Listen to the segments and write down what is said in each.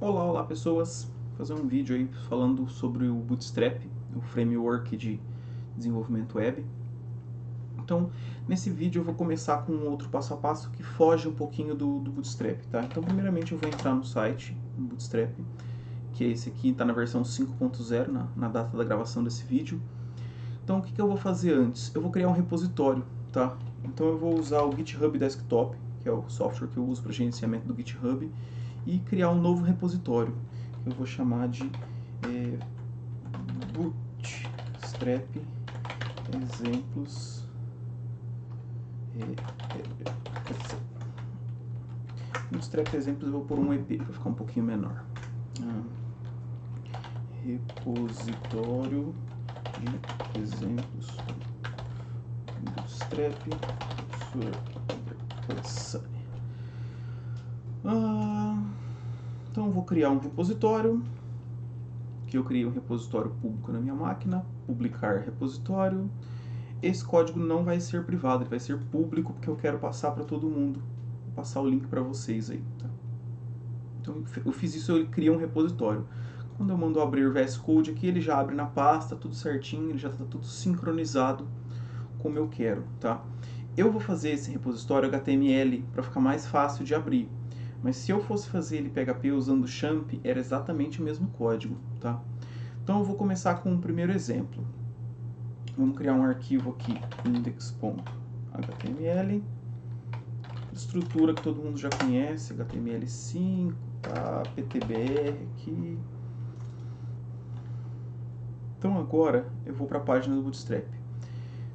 Olá, olá pessoas! Vou fazer um vídeo aí falando sobre o Bootstrap, o framework de desenvolvimento web. Então, nesse vídeo eu vou começar com um outro passo a passo que foge um pouquinho do Bootstrap, tá? Então, primeiramente eu vou entrar no site, no Bootstrap, que é esse aqui, está na versão 5.0, na data da gravação desse vídeo. Então, o que eu vou fazer antes? Eu vou criar um repositório, tá? Então eu vou usar o GitHub Desktop, que é o software que eu uso para gerenciamento do GitHub, e criar um novo repositório, que eu vou chamar de Bootstrap exemplos. Bootstrap exemplos eu vou pôr um EP para ficar um pouquinho menor. Repositório de exemplos Bootstrap então eu vou criar um repositório, que eu criei um repositório público na minha máquina, publicar repositório. Esse código não vai ser privado, ele vai ser público porque eu quero passar para todo mundo. Vou passar o link para vocês aí. Tá? Então eu fiz isso, eu criei um repositório. Quando eu mando abrir o VS Code aqui, ele já abre na pasta, tudo certinho, ele já está tudo sincronizado como eu quero. Tá? Eu vou fazer esse repositório HTML para ficar mais fácil de abrir. Mas se eu fosse fazer ele PHP usando o Champ, era exatamente o mesmo código. Tá? Então eu vou começar com o primeiro exemplo. Vamos criar um arquivo aqui, index.html, estrutura que todo mundo já conhece, HTML5, tá, PTBR aqui. Então agora eu vou para a página do Bootstrap.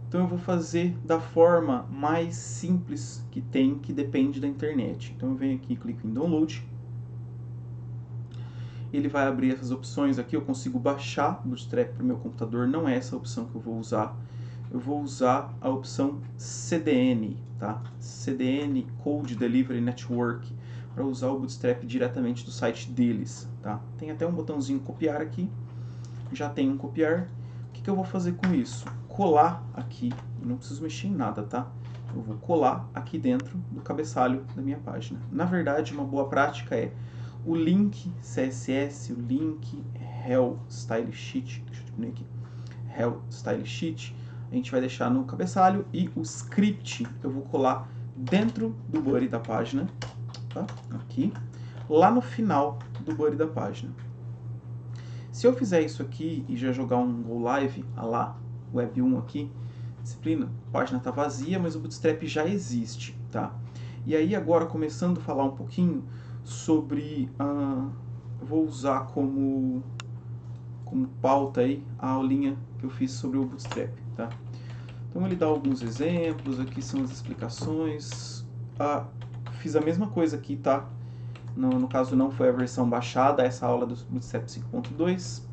Então eu vou fazer da forma mais simples que tem, que depende da internet. Então eu venho aqui, clico em Download. Ele vai abrir essas opções aqui, eu consigo baixar o Bootstrap para o meu computador, não é essa a opção que eu vou usar. Eu vou usar a opção CDN, tá? CDN, Code Delivery Network, para usar o Bootstrap diretamente do site deles, tá? Tem até um botãozinho copiar aqui, já tem um copiar. O que eu vou fazer com isso? Colar aqui, não preciso mexer em nada, tá? Eu vou colar aqui dentro do cabeçalho da minha página. Na verdade, uma boa prática é o link CSS, o link Help Style Sheet, deixa eu diminuir aqui, Help Style Sheet, a gente vai deixar no cabeçalho e o script eu vou colar dentro do body da página, tá? Aqui, lá no final do body da página. Se eu fizer isso aqui e já jogar um Go Live, lá, Web 1 aqui, disciplina, a página está vazia, mas o Bootstrap já existe, tá? E aí agora, começando a falar um pouquinho sobre, eu vou usar como pauta aí a aulinha que eu fiz sobre o Bootstrap, tá? Então ele dá alguns exemplos, aqui são as explicações. Fiz a mesma coisa aqui, tá? No caso não foi a versão baixada, essa aula do Bootstrap 5.2.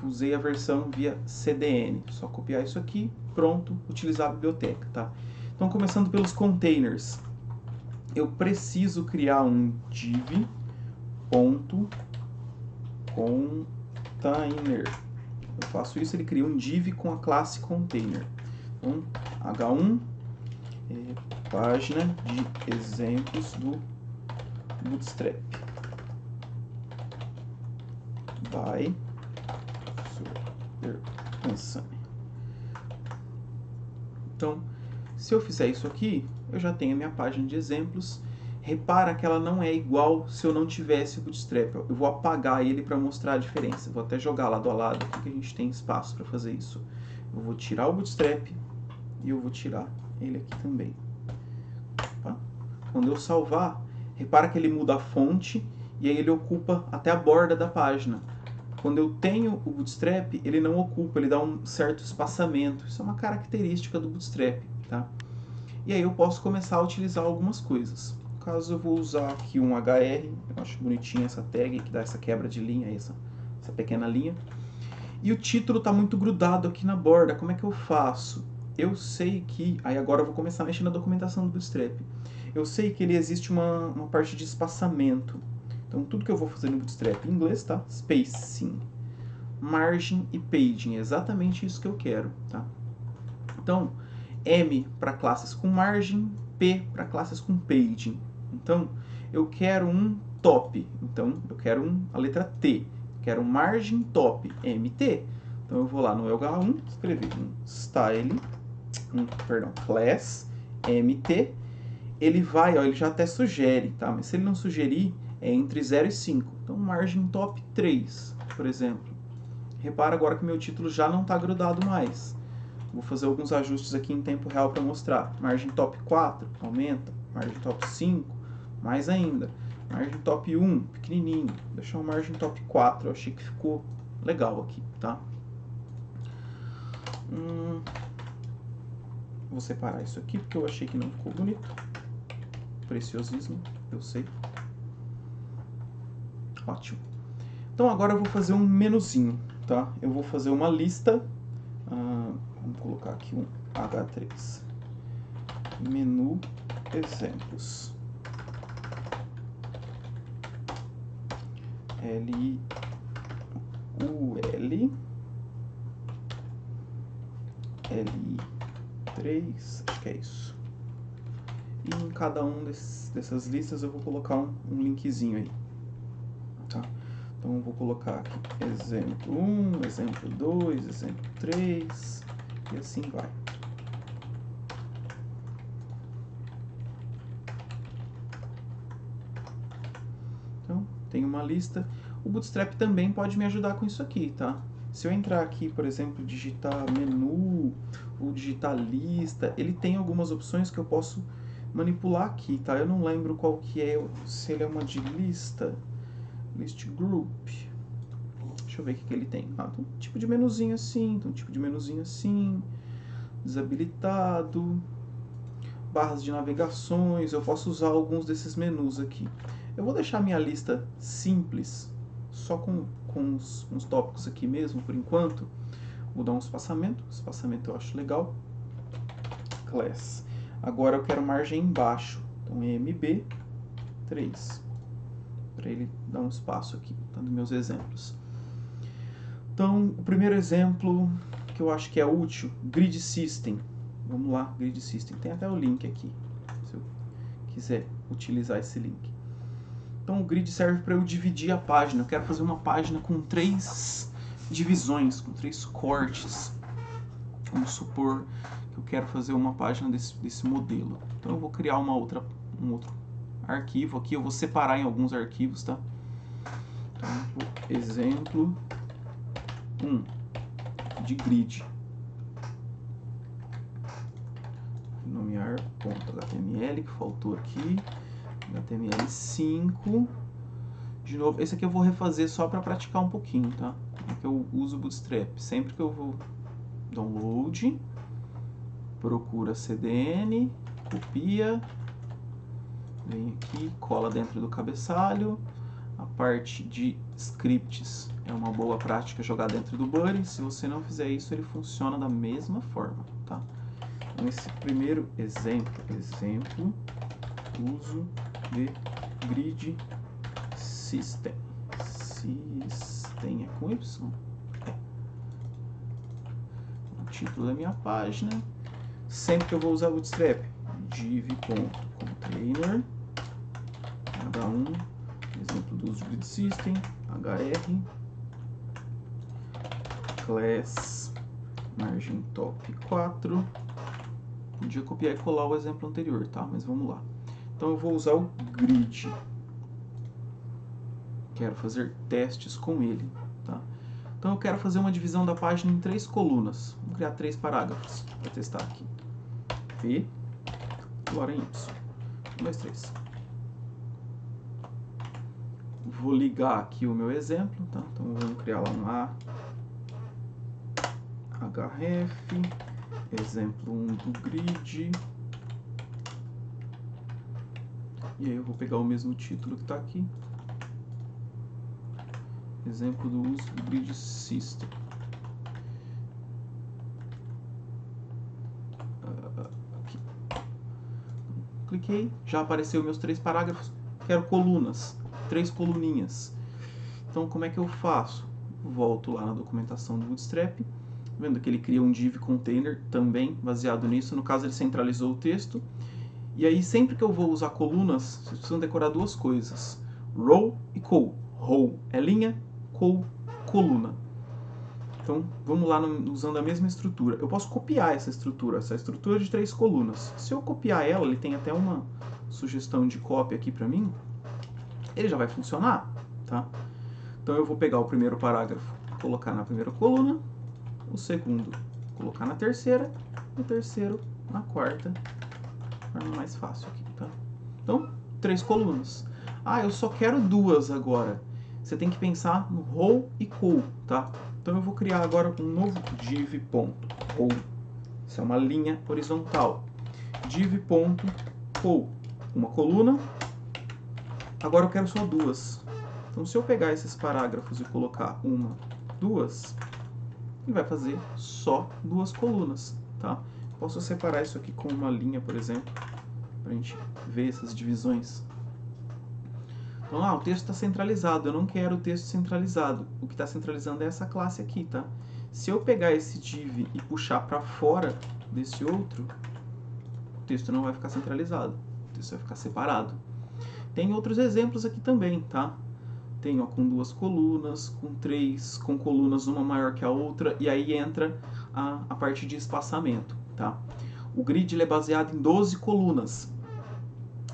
Usei a versão via CDN. Só copiar isso aqui, pronto, utilizar a biblioteca, tá? Então começando pelos containers. Eu preciso criar um div.container. Eu faço isso, ele cria um div com a classe container. Então, H1, página de exemplos do Bootstrap. By Ansani. Então, se eu fizer isso aqui, eu já tenho a minha página de exemplos. Repara que ela não é igual se eu não tivesse o Bootstrap. Eu vou apagar ele para mostrar a diferença. Vou até jogar lado a lado aqui que a gente tem espaço para fazer isso. Eu vou tirar o Bootstrap e eu vou tirar ele aqui também. Tá? Quando eu salvar, repara que ele muda a fonte e aí ele ocupa até a borda da página. Quando eu tenho o Bootstrap, ele não ocupa, ele dá um certo espaçamento. Isso é uma característica do Bootstrap, tá? E aí eu posso começar a utilizar algumas coisas. No caso, eu vou usar aqui um HR, eu acho bonitinha essa tag, que dá essa quebra de linha, essa pequena linha. E o título está muito grudado aqui na borda, como é que eu faço? Eu sei que, aí agora eu vou começar a mexer na documentação do Bootstrap. Eu sei que ele existe uma parte de espaçamento. Então tudo que eu vou fazer no Bootstrap, em inglês, tá? Spacing, margin e paging, é exatamente isso que eu quero, tá? Então, M para classes com margin, P para classes com paging. Então, eu quero um top, então eu quero a letra T, quero margem top, MT. Então eu vou lá no H1, escrever class MT, ele vai, ó, ele já até sugere, tá? Mas se ele não sugerir, é entre 0 e 5. Então margem top 3, por exemplo. Repara agora que meu título já não está grudado mais. Vou fazer alguns ajustes aqui em tempo real para mostrar. Margem top 4, aumenta. Margem top 5, mais ainda. Margem top 1, pequenininho. Vou deixar uma margem top 4, eu achei que ficou legal aqui, tá? Vou separar isso aqui porque eu achei que não ficou bonito. Preciosismo, eu sei. Ótimo. Então agora eu vou fazer um menuzinho, tá? Eu vou fazer uma lista. Vamos colocar aqui um H3. Menu exemplos. L-I-U-L L-I-3, acho que é isso. E em cada um dessas listas eu vou colocar um linkzinho aí, tá? Então eu vou colocar aqui exemplo 1, exemplo 2, exemplo 3 e assim vai. Então, tem uma lista. O Bootstrap também pode me ajudar com isso aqui, tá? Se eu entrar aqui, por exemplo, digitar menu ou digitar lista, ele tem algumas opções que eu posso manipular aqui, tá? Eu não lembro qual que é, se ele é uma de lista, list group. Deixa eu ver o que ele tem. Tem um tipo de menuzinho assim, tem um tipo de menuzinho assim, desabilitado, barras de navegações, eu posso usar alguns desses menus aqui. Eu vou deixar minha lista simples, só com uns tópicos aqui mesmo, por enquanto. Vou dar um espaçamento eu acho legal. Class. Agora eu quero margem embaixo, então MB3, para ele dar um espaço aqui, tá, nos meus exemplos. Então, o primeiro exemplo que eu acho que é útil, Grid System. Vamos lá, Grid System. Tem até o link aqui, se eu quiser utilizar esse link. Então, o grid serve para eu dividir a página. Eu quero fazer uma página com 3 divisões, com 3 cortes. Vamos supor que eu quero fazer uma página desse modelo. Então, eu vou criar um outro arquivo aqui. Eu vou separar em alguns arquivos, tá? Então, exemplo 1 de grid. Nomear .html, que faltou aqui. HTML5. De novo, esse aqui eu vou refazer só para praticar um pouquinho, tá? Porque eu uso o Bootstrap. Sempre que eu vou download, procura CDN, copia, vem aqui, cola dentro do cabeçalho. A parte de scripts é uma boa prática jogar dentro do Buddy. Se você não fizer isso, ele funciona da mesma forma, tá? Então, esse primeiro exemplo, uso de grid system. System é com Y? É. O título da minha página. Sempre que eu vou usar o Bootstrap, div.container, H1, exemplo do uso grid system, hr, class, margem top 4. Podia copiar e colar o exemplo anterior, tá? Mas vamos lá. Então eu vou usar o grid. Quero fazer testes com ele, tá? Então eu quero fazer uma divisão da página em 3 colunas. Vou criar 3 parágrafos para testar aqui. P, agora em Y. 1, 2, 3. Vou ligar aqui o meu exemplo, tá? Então vamos criar lá um href, exemplo 1 do grid. E aí eu vou pegar o mesmo título que está aqui. Exemplo do uso do grid system. Aqui. Cliquei, já apareceu meus 3 parágrafos. Quero colunas, 3 coluninhas. Então como é que eu faço? Volto lá na documentação do Bootstrap. Vendo que ele cria um div container também baseado nisso. No caso ele centralizou o texto. E aí sempre que eu vou usar colunas, vocês precisam decorar 2 coisas. row e col. Row é linha, col, coluna. Então, vamos lá usando a mesma estrutura. Eu posso copiar essa estrutura de 3 colunas. Se eu copiar ela, ele tem até uma sugestão de cópia aqui para mim, ele já vai funcionar, tá? Então, eu vou pegar o primeiro parágrafo, colocar na primeira coluna, o segundo colocar na terceira, e o terceiro na quarta, forma mais fácil aqui, tá? Então, 3 colunas. Ah, eu só quero 2 agora. Você tem que pensar no row e col, tá? Então eu vou criar agora um novo div.row. Isso é uma linha horizontal. Div.col, uma coluna. Agora eu quero só 2. Então se eu pegar esses parágrafos e colocar 1, 2, ele vai fazer só 2 colunas, tá? Posso separar isso aqui com uma linha, por exemplo, para a gente ver essas divisões. Então, o texto está centralizado, eu não quero o texto centralizado. O que está centralizando é essa classe aqui, tá? Se eu pegar esse div e puxar para fora desse outro, o texto não vai ficar centralizado, o texto vai ficar separado. Tem outros exemplos aqui também, tá? Tem com 2 colunas, com 3, com colunas uma maior que a outra, e aí entra a parte de espaçamento, tá? O grid ele é baseado em 12 colunas.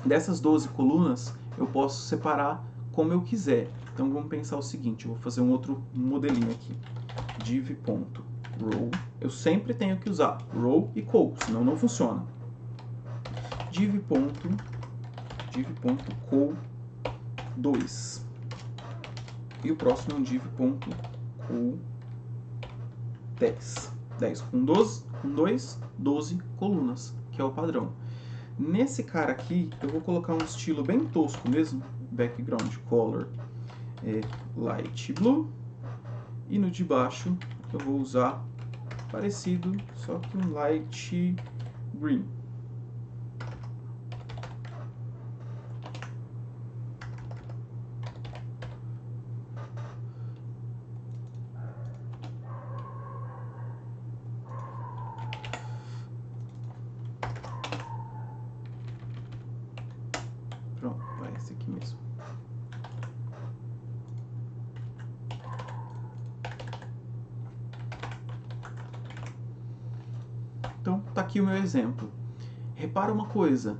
Dessas 12 colunas, eu posso separar como eu quiser. Então, vamos pensar o seguinte, eu vou fazer um outro modelinho aqui. Div.row, eu sempre tenho que usar row e col, senão não funciona. Div.col 2. E o próximo é um div.col 10. 10 com 2, 12 colunas, que é o padrão. Nesse cara aqui, eu vou colocar um estilo bem tosco mesmo, background color light blue, e no de baixo eu vou usar parecido, só que um light green. Pronto, vai esse aqui mesmo. Então, tá aqui o meu exemplo. Repara uma coisa,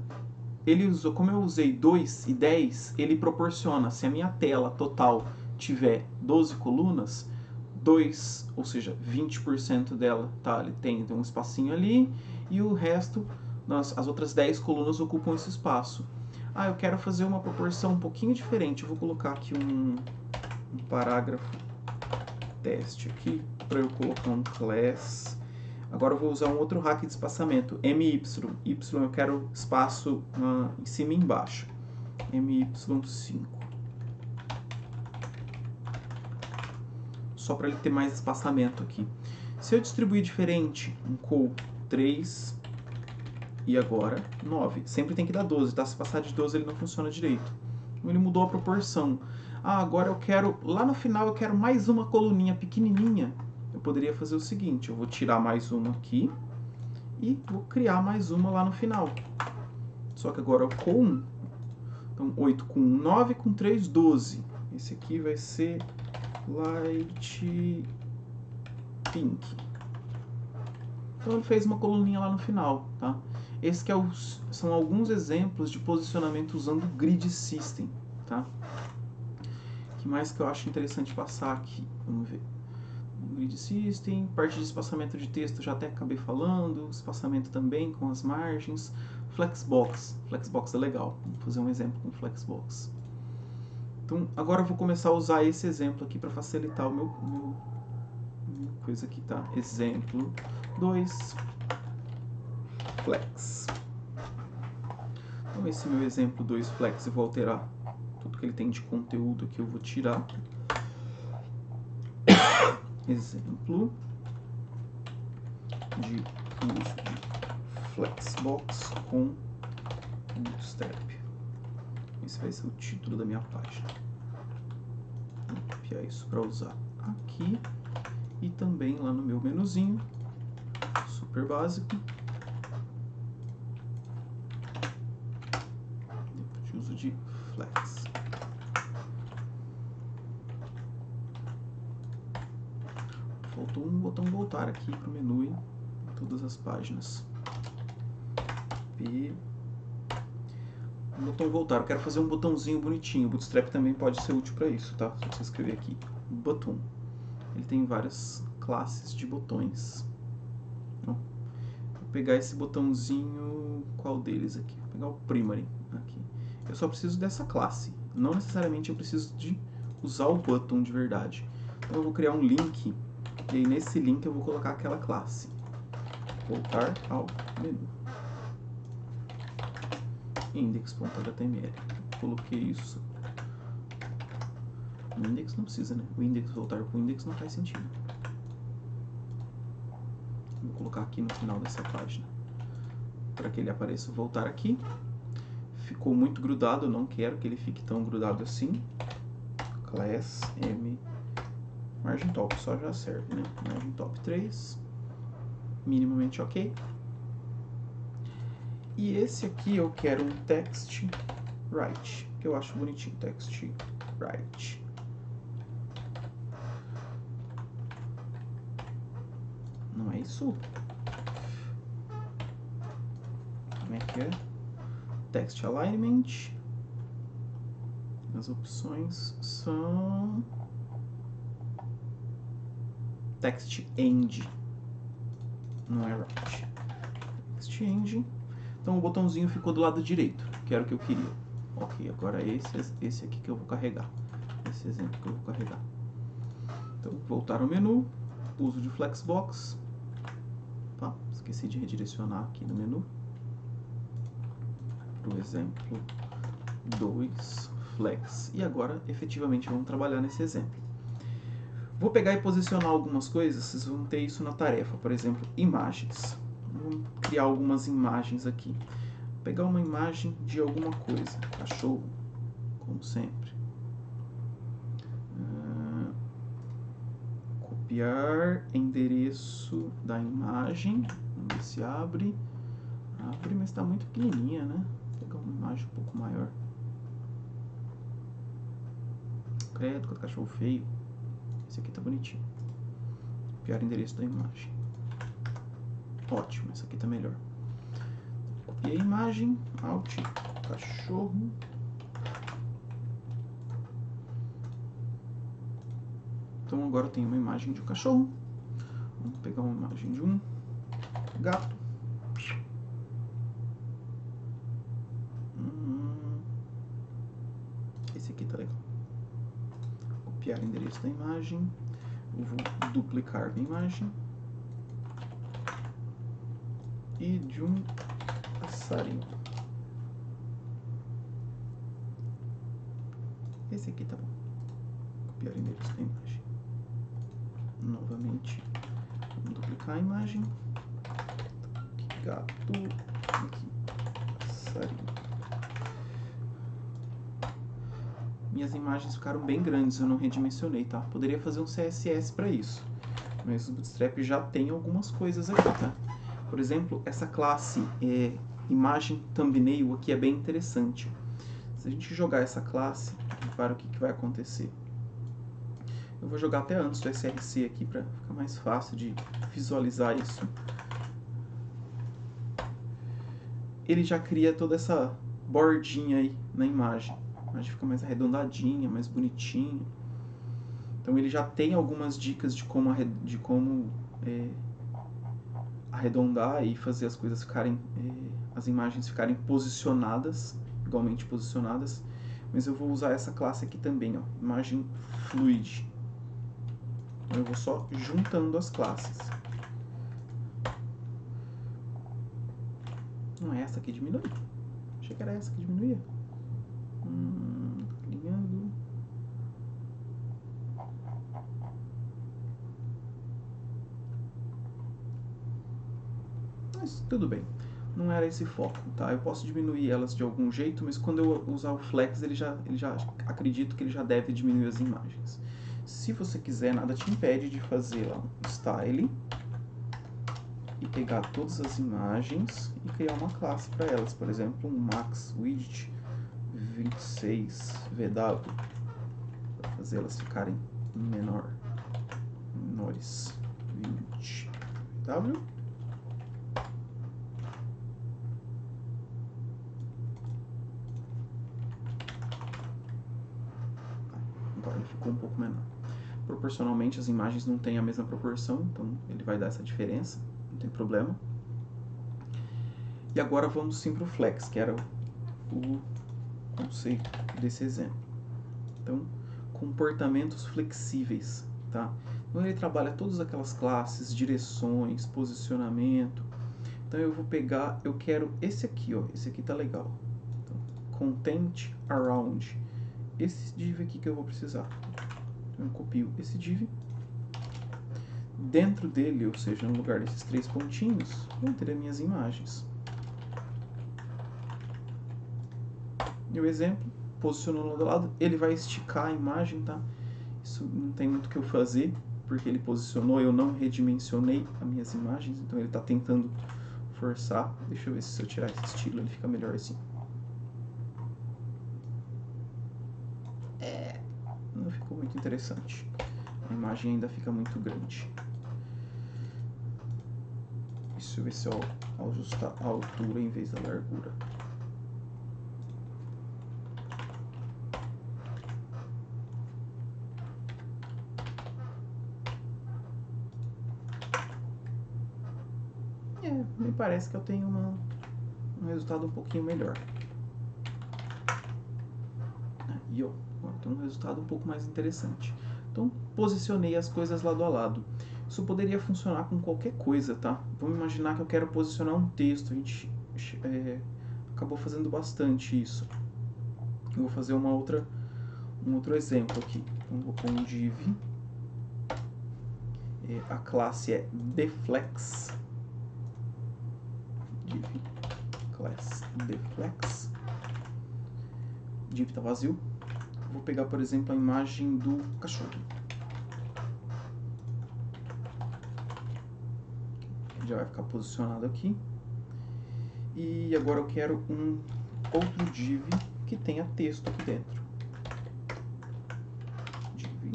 como eu usei 2 e 10, ele proporciona, se a minha tela total tiver 12 colunas, 2, ou seja, 20% dela, tá? Ele tem um espacinho ali, e o resto, as outras 10 colunas ocupam esse espaço. Ah, eu quero fazer uma proporção um pouquinho diferente, eu vou colocar aqui um parágrafo teste aqui, para eu colocar um class. Agora eu vou usar um outro hack de espaçamento, MY. Y eu quero espaço em cima e embaixo. MY5. Só para ele ter mais espaçamento aqui. Se eu distribuir diferente, um col 3 e agora 9. Sempre tem que dar 12, tá? Se passar de 12 ele não funciona direito. Então ele mudou a proporção. Ah, agora eu quero, lá no final eu quero mais uma coluninha pequenininha. Eu poderia fazer o seguinte, eu vou tirar mais uma aqui e vou criar mais uma lá no final. Só que agora com 1. Então 8 com 1, 9, com 3, 12. Esse aqui vai ser light pink. Então ele fez uma coluninha lá no final, tá? Esse que são alguns exemplos de posicionamento usando o Grid System, tá? O que mais que eu acho interessante passar aqui? Vamos ver. Grid System, parte de espaçamento de texto já até acabei falando, espaçamento também com as margens. Flexbox, Flexbox é legal, vamos fazer um exemplo com Flexbox. Então agora eu vou começar a usar esse exemplo aqui para facilitar o meu coisa aqui, tá? Exemplo 2, Flex. Então esse meu exemplo 2 Flex eu vou alterar tudo que ele tem de conteúdo aqui, eu vou tirar. Exemplo de uso de Flexbox com Bootstrap. Esse vai ser o título da minha página. Vou copiar isso para usar aqui e também lá no meu menuzinho, super básico, de uso de Flex. faltou um botão voltar aqui para o menu em todas as páginas. P. O botão voltar, eu quero fazer um botãozinho bonitinho. O Bootstrap também pode ser útil para isso, tá? Se você escrever aqui, botão. Ele tem várias classes de botões. Então, vou pegar esse botãozinho, qual deles aqui? Vou pegar o primary aqui. Eu só preciso dessa classe. Não necessariamente eu preciso de usar o button de verdade. Então eu vou criar um link, e aí nesse link eu vou colocar aquela classe. Voltar ao menu. Index.html. Coloquei isso. O index não precisa, né? O index voltar para o index não faz sentido. Vou colocar aqui no final dessa página, para que ele apareça voltar aqui. Ficou muito grudado, eu não quero que ele fique tão grudado assim. Class M margin top só já serve, né? Margin top 3, minimamente ok. E esse aqui eu quero um text right, que eu acho bonitinho, text right. Não é isso? Como é que é? Text alignment. As opções são text end. Não é right. Text end. Então o botãozinho ficou do lado direito, que era o que eu queria. Ok, agora esse aqui que eu vou carregar. Esse exemplo que eu vou carregar. Então, voltar ao menu, uso de Flexbox. Tá, esqueci de redirecionar aqui no menu. Para o exemplo 2, Flex. E agora, efetivamente, vamos trabalhar nesse exemplo. Vou pegar e posicionar algumas coisas, vocês vão ter isso na tarefa. Por exemplo, imagens. Vamos criar algumas imagens aqui. Vou pegar uma imagem de alguma coisa. Cachorro, como sempre. Copiar endereço da imagem. Vamos ver se abre. Abre, mas está muito pequenininha, né? Vou pegar uma imagem um pouco maior. Credo, que cachorro feio. Esse aqui tá bonitinho. Copiar endereço da imagem. Ótimo, esse aqui tá melhor. Copiei a imagem, Alt, cachorro. Então agora eu tenho uma imagem de um cachorro. Vamos pegar uma imagem de um gato. Esse aqui tá legal. Copiar o endereço da imagem. Eu vou duplicar a imagem. E de um passarinho. Esse aqui tá bom. Copiar o endereço da imagem. Novamente, vamos duplicar a imagem. Aqui, gato. Aqui, passarinho. Minhas imagens ficaram bem grandes, eu não redimensionei, tá? Poderia fazer um CSS para isso, mas o Bootstrap já tem algumas coisas aqui, tá? Por exemplo, essa classe imagem thumbnail aqui é bem interessante. Se a gente jogar essa classe, repara o que vai acontecer. Eu vou jogar até antes do src aqui para ficar mais fácil de visualizar isso. Ele já cria toda essa bordinha aí na imagem. A imagem fica mais arredondadinha, mais bonitinha. Então ele já tem algumas dicas de como arredondar e fazer as coisas ficarem, as imagens ficarem posicionadas, igualmente posicionadas. Mas eu vou usar essa classe aqui também, ó, imagem fluid. Eu vou só juntando as classes. Não é essa que diminui? Achei que era essa que diminuía. Alinhando. Mas tudo bem. Não era esse foco, tá? Eu posso diminuir elas de algum jeito, mas quando eu usar o Flex, ele já acredito que ele já deve diminuir as imagens. Se você quiser, nada te impede de fazer lá um style e pegar todas as imagens e criar uma classe para elas. Por exemplo, um max widget 26 VW para fazer elas ficarem menores. 20. W. Agora ele ficou um pouco menor. Proporcionalmente as imagens não têm a mesma proporção, então ele vai dar essa diferença, não tem problema. E agora vamos sim para o flex, que era o conceito desse exemplo. Então, comportamentos flexíveis, tá? Então ele trabalha todas aquelas classes, direções, posicionamento. Então eu vou pegar, eu quero esse aqui, ó, esse aqui tá legal. Então, content around, esse div aqui que eu vou precisar. Então eu copio esse div. Dentro dele, ou seja, no lugar desses 3 pontinhos, vão ter as minhas imagens. E o exemplo, posicionou lado a lado, ele vai esticar a imagem, tá? Isso não tem muito o que eu fazer, porque ele posicionou, eu não redimensionei as minhas imagens, então ele está tentando forçar. Deixa eu ver se eu tirar esse estilo ele fica melhor assim. Não ficou muito interessante. A imagem ainda fica muito grande. Deixa eu ver se eu ajustar a altura em vez da largura. Me parece que eu tenho um resultado um pouquinho melhor. E ó, tem um resultado um pouco mais interessante. Então, posicionei as coisas lado a lado. Isso poderia funcionar com qualquer coisa, tá? Vamos imaginar que eu quero posicionar um texto. A gente acabou fazendo bastante isso. Eu vou fazer um outro exemplo aqui. Então, vou pôr um div. A classe é deflex. Div class deflex. Div está vazio. Vou pegar, por exemplo, a imagem do cachorro. Já vai ficar posicionado aqui. E agora eu quero um outro div que tenha texto aqui dentro. Div.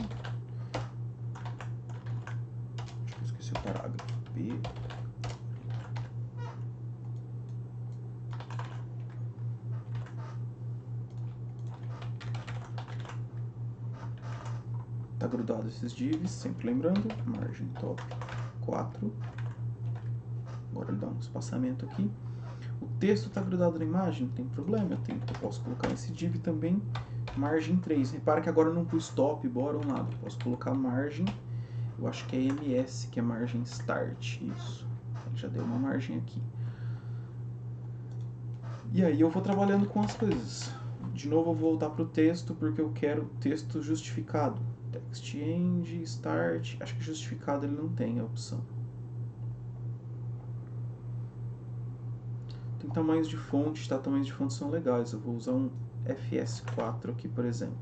Acho que eu esqueci o parágrafo. B. Tá grudado esses divs, sempre lembrando, margem top 4. Agora ele dá um espaçamento aqui. O texto está grudado na imagem, não tem problema, eu posso colocar esse div também, margem 3. Repara que agora eu não pus top, bora ou nada, eu posso colocar margem, eu acho que é ms, que é margem start, isso. Ele já deu uma margem aqui. E aí eu vou trabalhando com as coisas. De novo eu vou voltar para o texto, porque eu quero texto justificado. Text end, start, acho que justificado ele não tem a opção. Tem tamanhos de fonte, tá? Tamanhos de fonte são legais. Eu vou usar um FS4 aqui, por exemplo.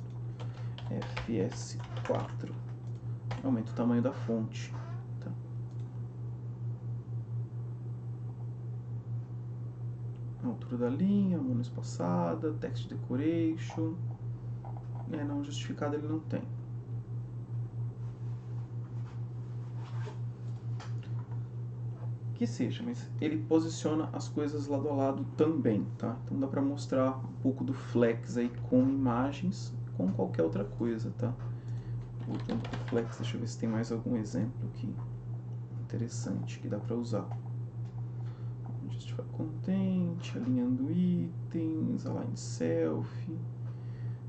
FS4. Aumenta o tamanho da fonte. Tá? A altura da linha, monoespaçada, text decoration. Não justificado ele não tem. Que seja, mas ele posiciona as coisas lado a lado também, tá? Então dá para mostrar um pouco do flex aí com imagens, com qualquer outra coisa, tá? Voltando para o flex, deixa eu ver se tem mais algum exemplo aqui interessante que dá para usar. Justify content, alinhando itens, align self,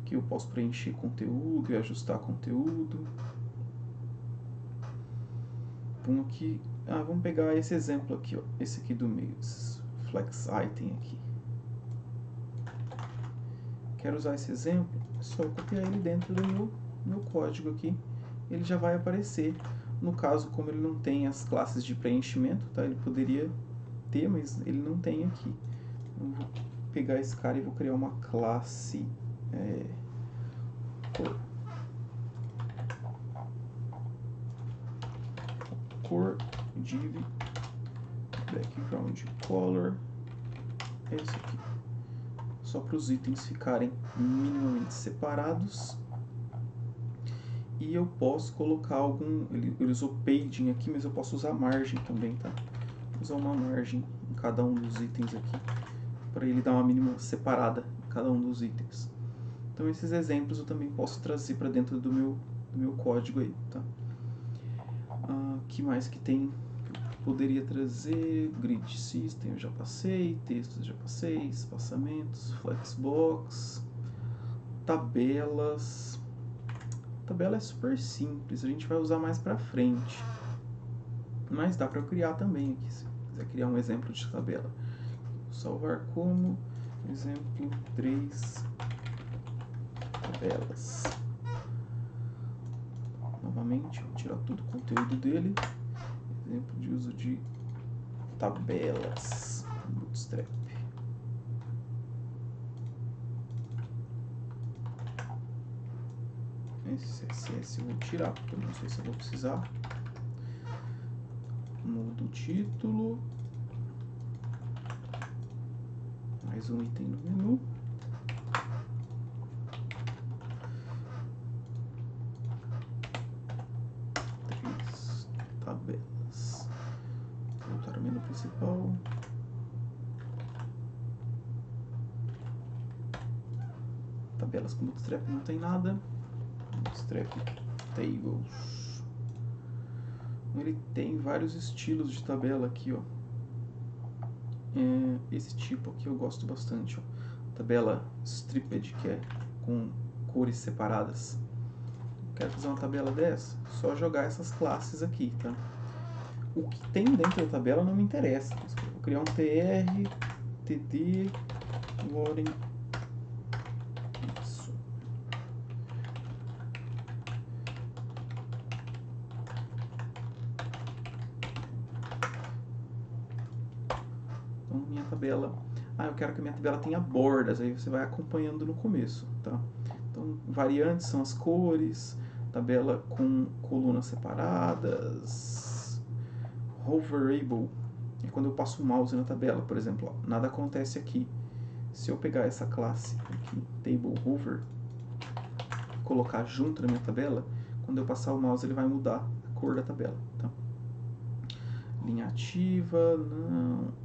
que eu posso preencher conteúdo e ajustar conteúdo. Vamos aqui. Vamos pegar esse exemplo aqui, ó, esse aqui do meio, esse flex item aqui. Quero usar esse exemplo, é só copiar ele dentro do meu código aqui, ele já vai aparecer. No caso, como ele não tem as classes de preenchimento, tá? Ele poderia ter, mas ele não tem aqui. Então, eu vou pegar esse cara e vou criar uma classe cor div background color, esse aqui, só para os itens ficarem minimamente separados. E eu posso colocar ele usou padding aqui, mas eu posso usar margem também, tá? Vou usar uma margem em cada um dos itens aqui, para ele dar uma mínima separada em cada um dos itens. Então esses exemplos eu também posso trazer para dentro do meu código aí, tá? Que mais que tem? Poderia trazer grid system, eu já passei, textos já passei, espaçamentos, flexbox, tabelas. Tabela é super simples, a gente vai usar mais pra frente, mas dá para eu criar também aqui, se quiser criar um exemplo de tabela. Vou salvar como exemplo 3 tabelas. Novamente, vou tirar todo o conteúdo dele. Exemplo de uso de tabelas no Bootstrap. Esse CSS eu vou tirar, porque eu não sei se eu vou precisar. Mudo o título. Mais um item no menu. Tabelas. Voltar ao menu principal. Tabelas com Bootstrap não tem nada. Bootstrap Tables. Ele tem vários estilos de tabela aqui, ó. Esse tipo aqui eu gosto bastante, ó. Tabela stripped, que é com cores separadas. Quero fazer uma tabela dessa? Só jogar essas classes aqui, tá? O que tem dentro da tabela não me interessa. Vou criar um tr, td, loading. Isso. Então, minha tabela... eu quero que a minha tabela tenha bordas, aí você vai acompanhando no começo, tá? Então, variantes são as cores, tabela com colunas separadas, hoverable, é quando eu passo o mouse na tabela, por exemplo, ó, nada acontece aqui. Se eu pegar essa classe aqui, table hover, colocar junto na minha tabela, quando eu passar o mouse ele vai mudar a cor da tabela, tá? Linha ativa, não.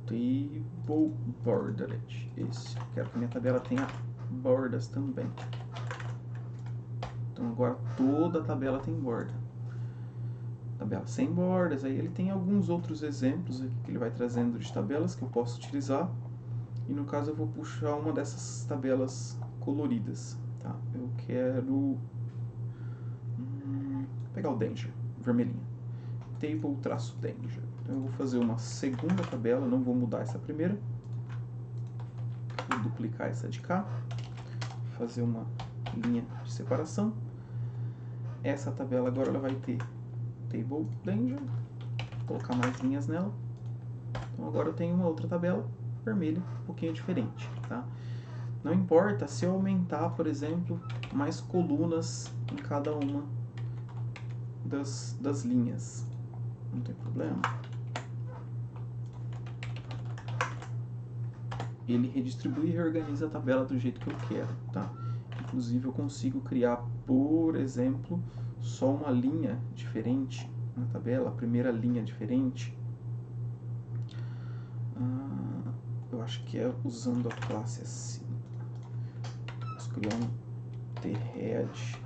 Table bordered, esse. Quero que minha tabela tenha bordas também. Então agora toda a tabela tem borda. Tabela sem bordas, aí ele tem alguns outros exemplos aqui que ele vai trazendo de tabelas que eu posso utilizar. E no caso eu vou puxar uma dessas tabelas coloridas, tá? Eu quero pegar o danger, vermelhinha. Table-danger. Então eu vou fazer uma segunda tabela, não vou mudar essa primeira. Vou duplicar essa de cá. Fazer uma linha de separação. Essa tabela agora ela vai ter table-danger. Vou colocar mais linhas nela. Então agora eu tenho uma outra tabela vermelha, um pouquinho diferente, tá? Não importa se eu aumentar, por exemplo, mais colunas em cada uma das linhas. Não tem problema. Ele redistribui e reorganiza a tabela do jeito que eu quero, tá? Inclusive eu consigo criar, por exemplo, só uma linha diferente na tabela, a primeira linha diferente. Eu acho que é usando a classe assim. Vamos criar um thead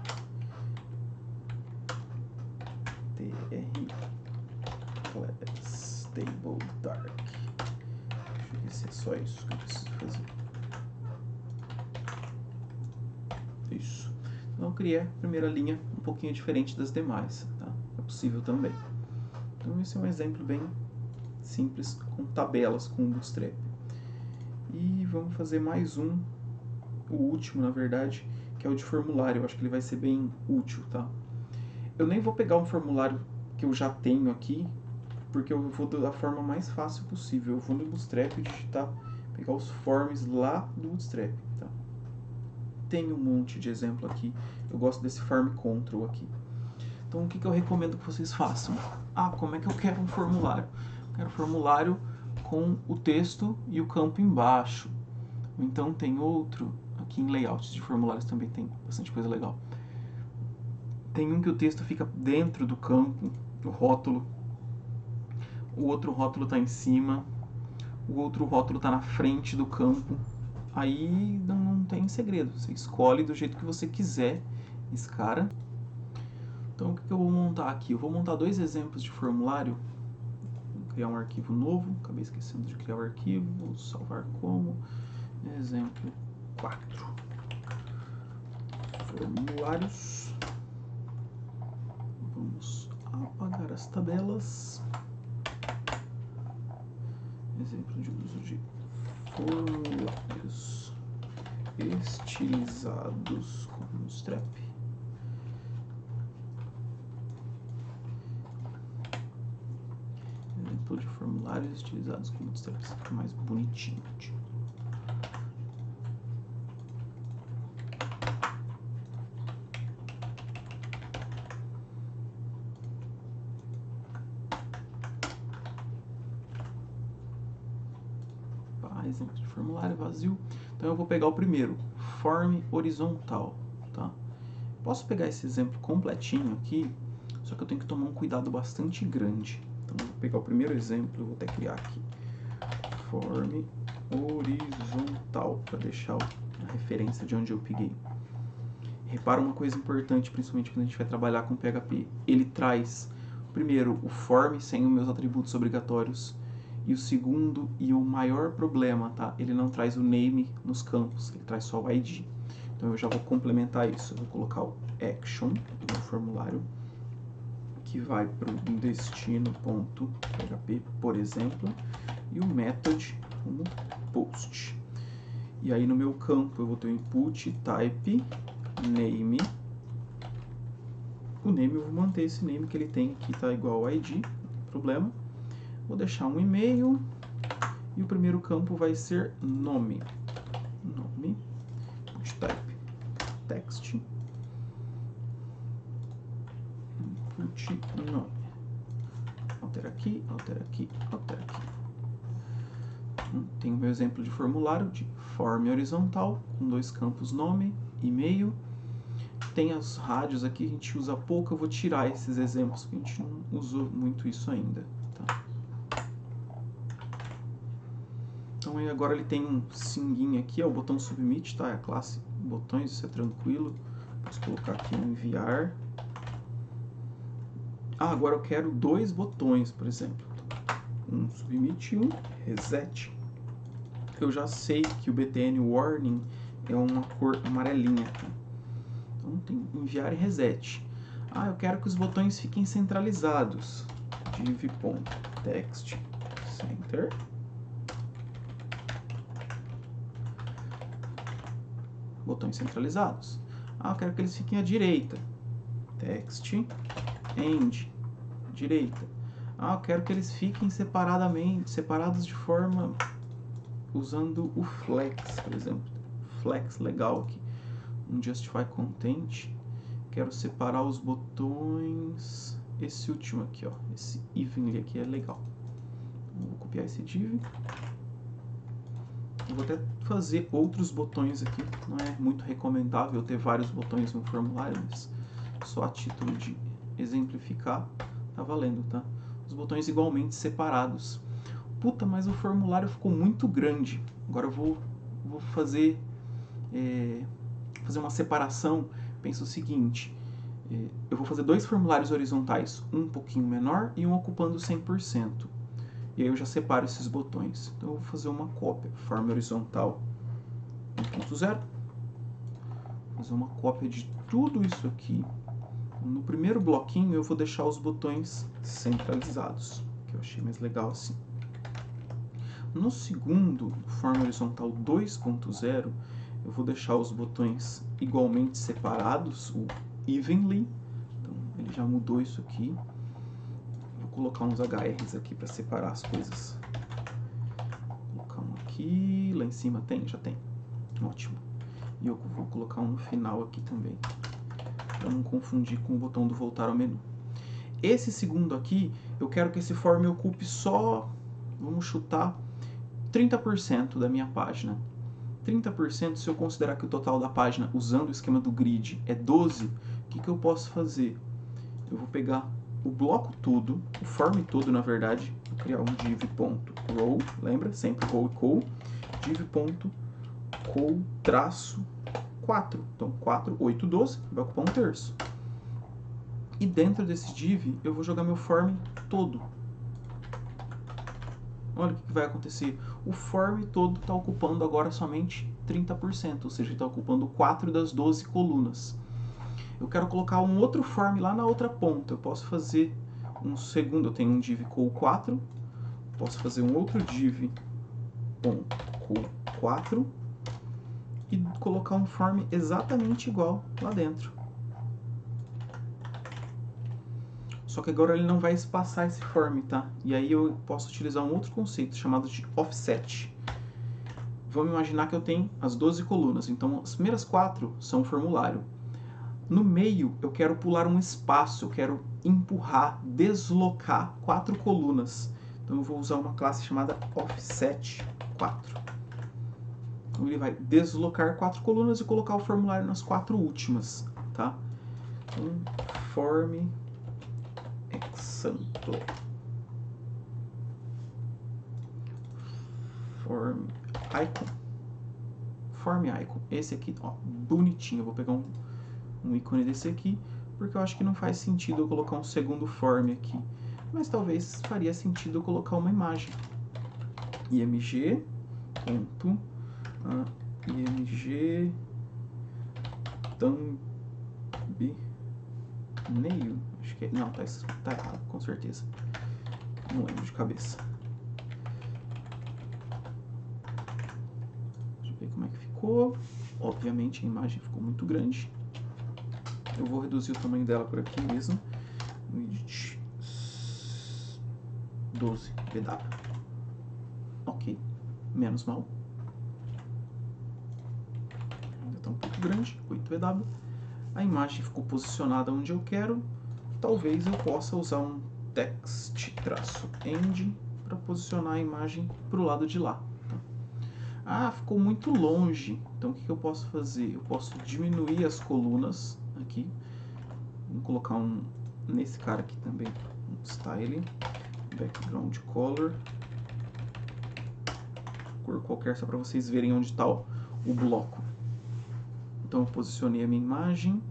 class table dark. Deixa eu ver se é só isso que eu preciso fazer. Isso. Então eu criei a primeira linha um pouquinho diferente das demais, tá? É possível também. Então esse é um exemplo bem simples com tabelas com o Bootstrap. E vamos fazer mais um, o último na verdade, que é o de formulário. Eu acho que ele vai ser bem útil, tá? Eu nem vou pegar um formulário que eu já tenho aqui, porque eu vou da forma mais fácil possível. Eu vou no Bootstrap digitar, pegar os forms lá do Bootstrap, tá? Tem um monte de exemplo aqui. Eu gosto desse form control aqui. Então o que eu recomendo que vocês façam? Como é que eu quero um formulário? Eu quero um formulário com o texto e o campo embaixo. Então tem outro Aqui em layouts de formulários também tem bastante coisa legal. Tem um que o texto fica dentro do campo, o rótulo. O outro rótulo está em cima. O outro rótulo está na frente do campo. Aí não tem segredo. Você escolhe do jeito que você quiser esse cara. Então o que eu vou montar aqui? Eu vou montar 2 exemplos de formulário. Vou criar um arquivo novo. Acabei esquecendo de criar o arquivo. Vou salvar como exemplo 4. Formulários. Vamos apagar as tabelas. Exemplo de uso de formulários estilizados com Bootstrap. Exemplo de formulários estilizados com Bootstrap. Fica mais bonitinho. Exemplo de formulário vazio. Então eu vou pegar o primeiro, form horizontal, tá? Posso pegar esse exemplo completinho aqui, só que eu tenho que tomar um cuidado bastante grande. Então eu vou pegar o primeiro exemplo, eu vou até criar aqui form horizontal para deixar a referência de onde eu peguei. Repara uma coisa importante, principalmente quando a gente vai trabalhar com PHP. Ele traz primeiro o form sem os meus atributos obrigatórios. E o segundo e o maior problema, tá? Ele não traz o name nos campos, ele traz só o ID. Então eu já vou complementar isso. Eu vou colocar o action no formulário, que vai para o destino.php, por exemplo, e o method como post. E aí no meu campo eu vou ter o input type name. O name eu vou manter esse name que ele tem aqui, tá igual ao ID, não tem problema. Vou deixar um e-mail e o primeiro campo vai ser nome. Nome, type, text, input, nome. Altera aqui, altera aqui, altera aqui. Tem o meu exemplo de formulário de form horizontal, com 2 campos, nome, e-mail. Tem as rádios aqui, a gente usa pouco, eu vou tirar esses exemplos, porque a gente não usou muito isso ainda. Tá? Então agora ele tem um singuinho aqui, é o botão submit, tá? É a classe botões, isso é tranquilo. Posso colocar aqui enviar. Agora eu quero 2 botões, por exemplo. Um submit e um reset. Eu já sei que o btn warning é uma cor amarelinha. Tá? Então tem enviar e reset. Eu quero que os botões fiquem centralizados. div.text center. Botões centralizados. Eu quero que eles fiquem à direita. Text end, direita. Eu quero que eles fiquem separados de forma usando o flex, por exemplo. Flex legal aqui. Um justify content. Quero separar os botões. Esse último aqui, ó. Esse evenly aqui é legal. Vou copiar esse div. Eu vou até fazer outros botões aqui, não é muito recomendável ter vários botões no formulário, mas só a título de exemplificar, tá valendo, tá? Os botões igualmente separados. Puta, mas o formulário ficou muito grande. Agora eu vou fazer uma separação. Pensa o seguinte, eu vou fazer 2 formulários horizontais, um pouquinho menor e um ocupando 100%. E aí eu já separo esses botões. Então eu vou fazer uma cópia. Forma horizontal 1.0. Fazer uma cópia de tudo isso aqui. No primeiro bloquinho eu vou deixar os botões centralizados, que eu achei mais legal assim. No segundo, forma horizontal 2.0, eu vou deixar os botões igualmente separados, o evenly. Então ele já mudou isso aqui. Colocar uns HRs aqui para separar as coisas. Vou colocar um aqui, lá em cima tem? Já tem. Ótimo. E eu vou colocar um no final aqui também, para não confundir com o botão do voltar ao menu. Esse segundo aqui, eu quero que esse form ocupe só, vamos chutar, 30% da minha página. 30%, se eu considerar que o total da página, usando o esquema do grid, é 12, o que eu posso fazer? Eu vou pegar o bloco todo, o form todo, na verdade, vou criar um div.row, lembra? Sempre row e col, div.col-4. Então, 4, 8, 12, vai ocupar um terço. E dentro desse div, eu vou jogar meu form todo. Olha o que vai acontecer. O form todo está ocupando agora somente 30%, ou seja, está ocupando 4 das 12 colunas. Eu quero colocar um outro form lá na outra ponta. Eu posso fazer um segundo, eu tenho um div col4, posso fazer um outro div col4 e colocar um form exatamente igual lá dentro. Só que agora ele não vai espaçar esse form, tá? E aí eu posso utilizar um outro conceito chamado de offset. Vamos imaginar que eu tenho as 12 colunas, então as primeiras 4 são o formulário. No meio eu quero pular um espaço, eu quero empurrar, deslocar 4 colunas. Então eu vou usar uma classe chamada offset4. Então ele vai deslocar 4 colunas e colocar o formulário nas 4 últimas, tá? Então, form example. Form icon. Form icon. Esse aqui, ó, bonitinho. Eu vou pegar um ícone desse aqui, porque eu acho que não faz sentido eu colocar um segundo form aqui. Mas talvez faria sentido eu colocar uma imagem. img. img thumbnail. Acho que é, não, tá errado, com certeza. Não lembro de cabeça. Deixa eu ver como é que ficou. Obviamente a imagem ficou muito grande. Eu vou reduzir o tamanho dela por aqui mesmo. 12 VW. Ok, menos mal. Ainda está um pouco grande, 8 VW. A imagem ficou posicionada onde eu quero. Talvez eu possa usar um text-end para posicionar a imagem para o lado de lá. Ah, ficou muito longe. Então o que eu posso fazer? Eu posso diminuir as colunas aqui. Vamos colocar um nesse cara aqui também, um style, background color, cor qualquer só para vocês verem onde está o bloco. Então eu posicionei a minha imagem.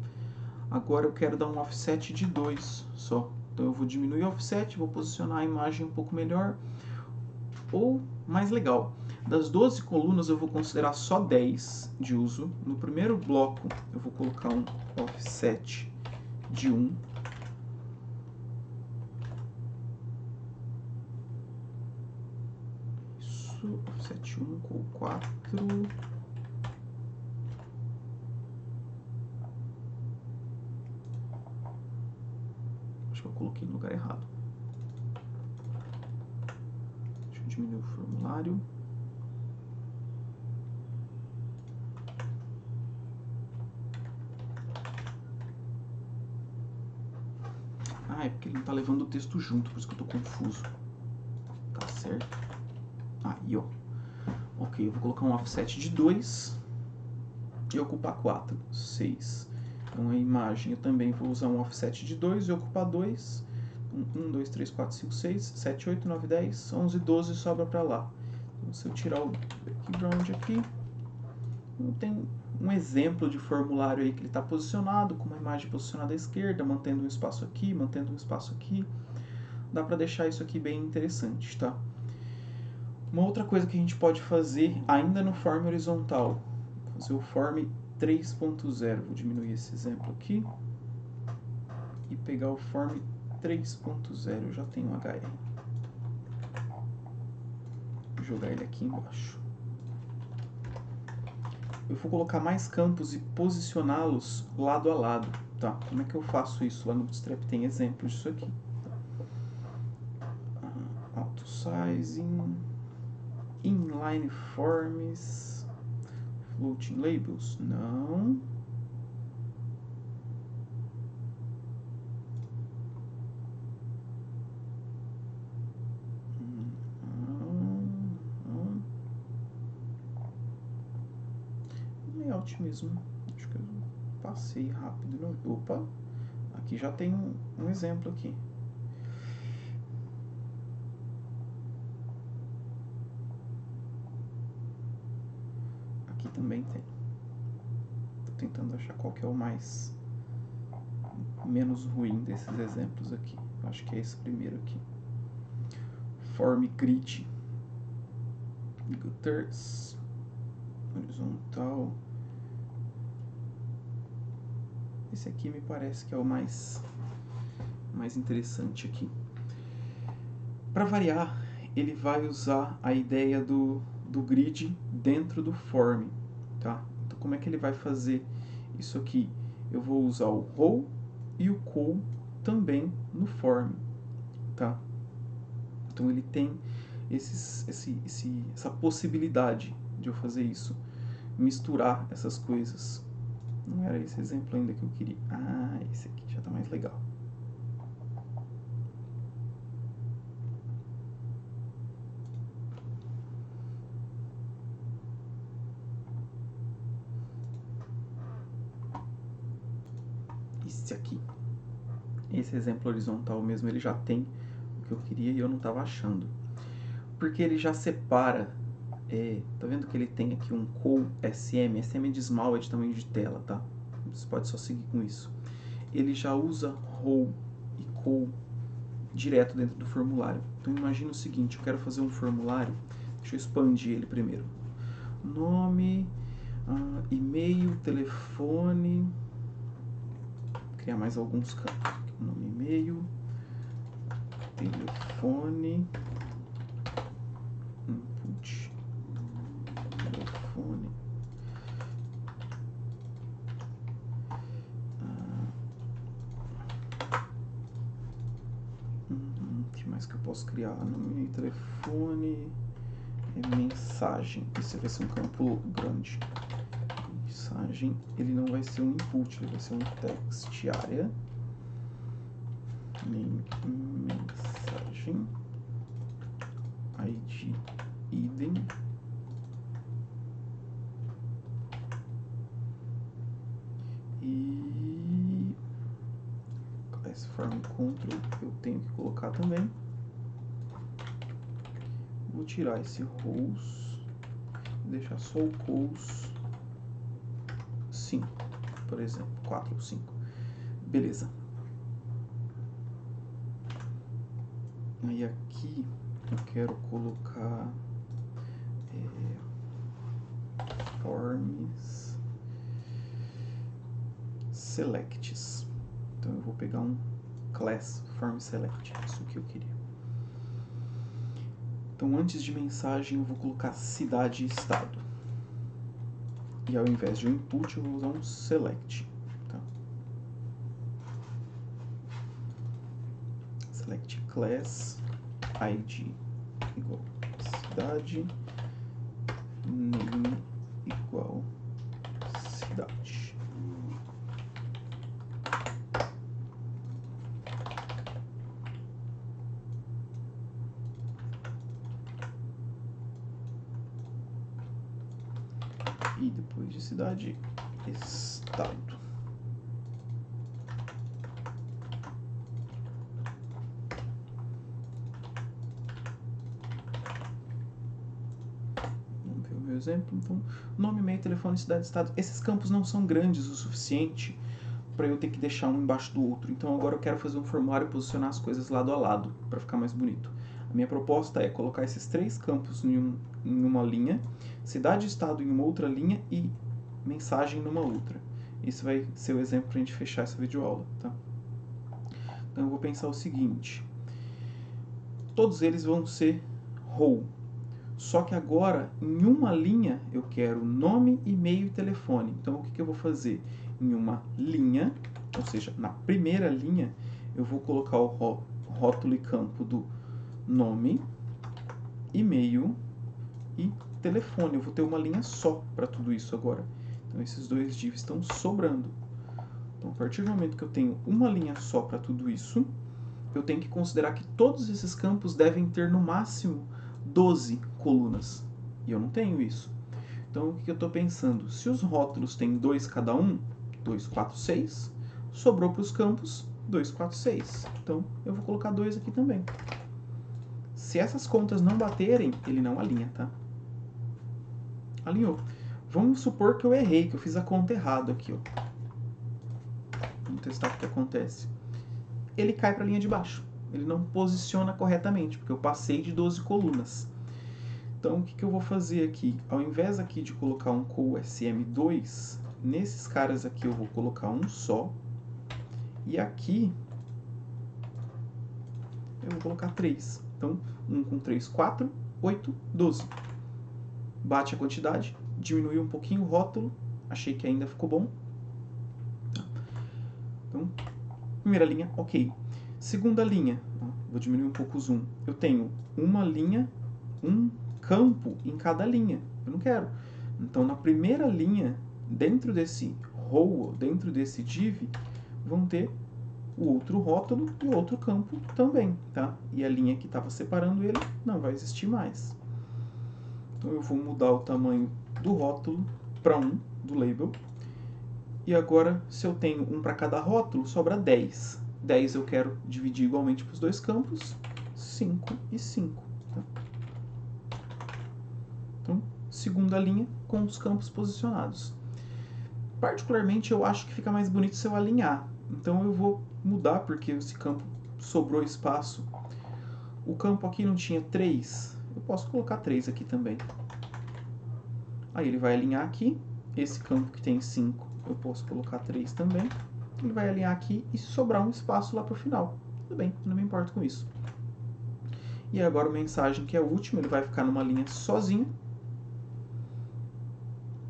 Agora eu quero dar um offset de 2 só. Então eu vou diminuir o offset, vou posicionar a imagem um pouco melhor. Ou, mais legal, das 12 colunas eu vou considerar só 10 de uso. No primeiro bloco eu vou colocar um offset de 1. Isso, offset 1 com 4. Acho que eu coloquei no lugar errado. Deixa eu diminuir o formulário. Ah, é porque ele não tá levando o texto junto, por isso que eu tô confuso. Tá certo. Aí, ó. Ok, eu vou colocar um offset de 2 e ocupar 4, 6. Então a imagem eu também vou usar um offset de 2 e ocupar 2. 1, 2, 3, 4, 5, 6, 7, 8, 9, 10, 11, 12 sobra para lá. Então, se eu tirar o background aqui, tem um exemplo de formulário aí que ele está posicionado, com uma imagem posicionada à esquerda, mantendo um espaço aqui, mantendo um espaço aqui. Dá para deixar isso aqui bem interessante, tá? Uma outra coisa que a gente pode fazer ainda no form horizontal, fazer o form 3.0. Vou diminuir esse exemplo aqui e pegar o form 3.0. Eu já tenho um HR. Vou jogar ele aqui embaixo. Eu vou colocar mais campos e posicioná-los lado a lado, tá? Como é que eu faço isso? Lá no Bootstrap tem exemplos disso aqui. Auto sizing, inline forms, floating labels, não. otimismo. Acho que eu passei rápido. Não? Opa, aqui já tem um exemplo aqui. Aqui também tem. Estou tentando achar qual que é o menos ruim desses exemplos aqui. Acho que é esse primeiro aqui. Form grid. Gutters. Horizontal. Esse aqui me parece que é o mais interessante aqui. Para variar, ele vai usar a ideia do grid dentro do form, tá? Então, como é que ele vai fazer isso aqui? Eu vou usar o row e o col também no form, tá? Então, ele tem essa possibilidade de eu fazer isso, misturar essas coisas. Não era esse exemplo ainda que eu queria. Ah, esse aqui já tá mais legal. Esse aqui. Esse exemplo horizontal mesmo, ele já tem o que eu queria e eu não estava achando. Porque ele já separa, tá vendo que ele tem aqui um col SM, SM é de small, é de tamanho de tela, tá? Você pode só seguir com isso. Ele já usa row e col direto dentro do formulário. Então imagina o seguinte, eu quero fazer um formulário, deixa eu expandir ele primeiro. Nome, e-mail, telefone, vou criar mais alguns campos. Nome, e-mail, telefone, input, telefone, o que mais que eu posso criar? Nome, telefone, mensagem. Esse vai ser um campo grande. Mensagem, ele não vai ser um input, ele vai ser um text area. Mensagem, id, idem, e esse form control eu tenho que colocar também. Vou tirar esse rows e deixar só o cols 5, por exemplo, 4 ou 5. Beleza. Aí aqui eu quero colocar forms selects. Então eu vou pegar um class form select, isso que eu queria. Então antes de mensagem eu vou colocar cidade e estado. E ao invés de um input eu vou usar um select. Tá? Select class id igual cidade, name igual cidade. E depois de cidade, estado. Vamos ver o meu exemplo. Então, nome, e-mail, telefone, cidade, estado. Esses campos não são grandes o suficiente para eu ter que deixar um embaixo do outro. Então agora eu quero fazer um formulário e posicionar as coisas lado a lado para ficar mais bonito. A minha proposta é colocar esses 3 campos em uma linha, cidade e estado em uma outra linha e mensagem numa outra. Esse vai ser o exemplo para a gente fechar essa videoaula, tá? Então eu vou pensar o seguinte, todos eles vão ser row, só que agora em uma linha eu quero nome, e-mail e telefone. Então o que eu vou fazer? Em uma linha, ou seja, na primeira linha, eu vou colocar o rótulo e campo do nome, e-mail e telefone. Eu vou ter uma linha só para tudo isso agora. Então esses 2 divs estão sobrando. Então a partir do momento que eu tenho uma linha só para tudo isso, eu tenho que considerar que todos esses campos devem ter no máximo 12 colunas. E eu não tenho isso. Então, o que eu estou pensando? Se os rótulos têm 2 cada um, 2, 4, 6, sobrou para os campos 2, 4, 6. Então, eu vou colocar 2 aqui também. Se essas contas não baterem, ele não alinha, tá? Alinhou. Vamos supor que eu errei, que eu fiz a conta errada aqui, ó. Vamos testar o que acontece. Ele cai para a linha de baixo. Ele não posiciona corretamente, porque eu passei de 12 colunas. Então, o que eu vou fazer aqui? Ao invés aqui de colocar um CoSM2, nesses caras aqui eu vou colocar um só. E aqui eu vou colocar 3. Então, 1 com 3, 4, 8, 12. Bate a quantidade, diminui um pouquinho o rótulo. Achei que ainda ficou bom. Então, primeira linha, ok. Segunda linha, vou diminuir um pouco o zoom. Eu tenho uma linha, um campo em cada linha. Eu não quero. Então, na primeira linha, dentro desse row, dentro desse div, vão ter o outro rótulo e o outro campo também, tá? E a linha que estava separando ele não vai existir mais. Então, eu vou mudar o tamanho do rótulo para 1, do label. E agora, se eu tenho um para cada rótulo, sobra 10. 10 eu quero dividir igualmente para os dois campos, 5 e 5. Tá? Então, segunda linha com os campos posicionados. Particularmente, eu acho que fica mais bonito se eu alinhar. Então, eu vou mudar, porque esse campo sobrou espaço. O campo aqui não tinha 3. Eu posso colocar 3 aqui também. Aí, ele vai alinhar aqui. Esse campo que tem 5, eu posso colocar 3 também. Ele vai alinhar aqui e sobrar um espaço lá para o final. Tudo bem, não me importo com isso. E agora o mensagem, que é o último, ele vai ficar numa linha sozinho.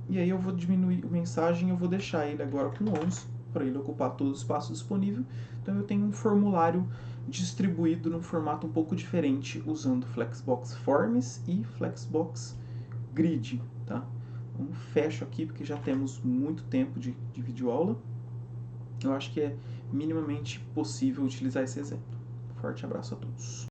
E aí eu vou diminuir o mensagem e eu vou deixar ele agora com 11, para ele ocupar todo o espaço disponível. Então eu tenho um formulário distribuído num formato um pouco diferente, usando Flexbox Forms e Flexbox Grid. Tá? Então fecho aqui, porque já temos muito tempo de videoaula. Eu acho que é minimamente possível utilizar esse exemplo. Forte abraço a todos.